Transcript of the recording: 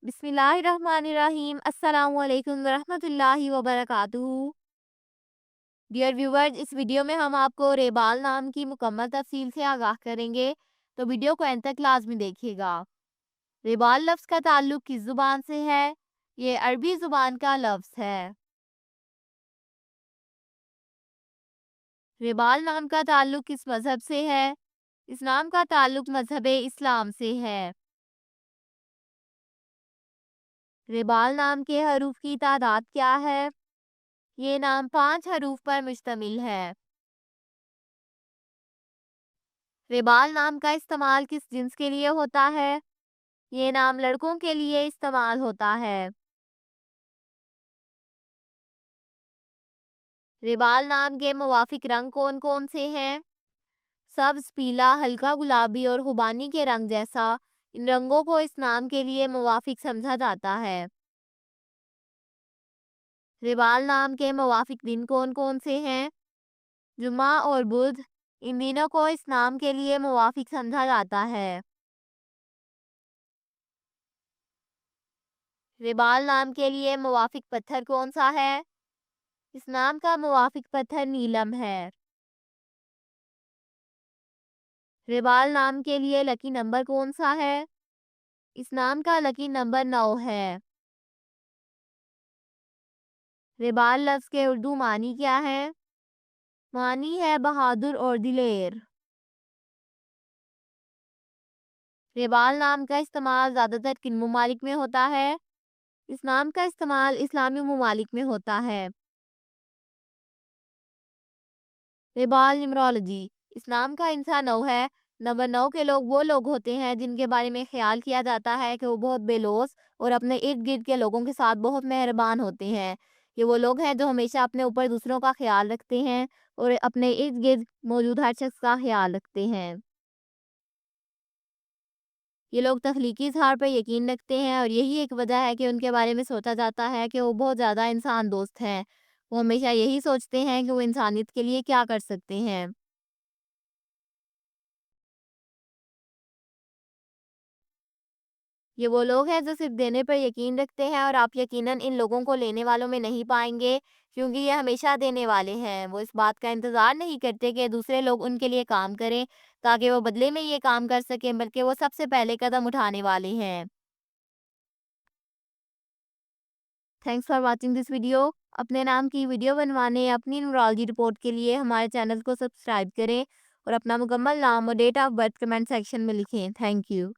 बिस्मिल्लाहिर्रहमानिर्रहीम। अस्सलाम वालेकुम वरहमतुल्लाहि वबरकातुहू। डियर व्यूवर्स, इस वीडियो में हम आपको रेबाल नाम की मुकम्मल तफसील से आगाह करेंगे, तो वीडियो को एंड तक लाजमी देखिएगा। रेबाल लफ्ज़ का ताल्लुक किस ज़ुबान से है? ये अरबी ज़ुबान का लफ्ज़ है। रेबाल नाम का ताल्लुक किस मज़हब से है? इस नाम का ताल्लुक मज़हब इस्लाम से है। रेबाल नाम के हरूफ की तादाद क्या है? ये नाम 5 हरूफ पर मुश्तमिल है। रेबाल नाम का इस्तेमाल किस जिन्स के लिए होता है? ये नाम लड़कों के लिए इस्तेमाल होता है। रेबाल नाम के मुवाफिक रंग कौन कौन से हैं? सब्ज, पीला, हल्का गुलाबी और खुबानी के रंग जैसा इन रंगों को इस नाम के लिए मुवाफिक समझा जाता है। रेबाल नाम के मुवाफिक दिन कौन कौन से हैं? जुमा और बुध, इन दिनों को इस नाम के लिए मुवाफिक समझा जाता है। रेबाल नाम के लिए मुवाफिक पत्थर कौन सा है? इस नाम का मुवाफिक पत्थर नीलम है। रेबाल नाम के लिए लकी नंबर कौन सा है? इस नाम का लकी नंबर 9 है। रेबाल लफ्ज़ के उर्दू मानी क्या है? मानी है बहादुर और दिलेर। रेबाल नाम का इस्तेमाल ज़्यादातर किन ममालिक में होता है? इस नाम का इस्तेमाल इस्लामी ममालिक में होता है। रेबाल न्यूमरोलॉजी, इस नाम का इंसान 9 है। नंबर 9 के लोग वो लोग होते हैं जिनके बारे में ख्याल किया जाता है कि वो बहुत बेलौस और अपने इर्द गिर्द के लोगों के साथ बहुत मेहरबान होते हैं। ये वो लोग हैं जो हमेशा अपने ऊपर दूसरों का ख्याल रखते हैं और अपने इर्द गिर्द मौजूद हर शख्स का ख्याल रखते हैं। ये लोग तख्लीकी इज़हार पर यकीन रखते हैं और यही एक वजह है कि उनके बारे में सोचा जाता है कि वो बहुत ज़्यादा इंसान दोस्त हैं। वो हमेशा यही सोचते हैं कि वो इंसानियत के लिए क्या कर सकते हैं। ये वो लोग हैं जो सिर्फ देने पर यकीन रखते हैं और आप यकीनन इन लोगों को लेने वालों में नहीं पाएंगे, क्योंकि ये हमेशा देने वाले हैं। वो इस बात का इंतज़ार नहीं करते कि दूसरे लोग उनके लिए काम करें ताकि वो बदले में ये काम कर सकें, बल्कि वो सबसे पहले कदम उठाने वाले हैं। Thanks for watching this video. अपने नाम की वीडियो बनवाने या अपनी न्यूमरोलॉजी रिपोर्ट के लिए हमारे चैनल को सब्सक्राइब करें और अपना मुकम्मल नाम और date of birth comment section में लिखें। Thank you.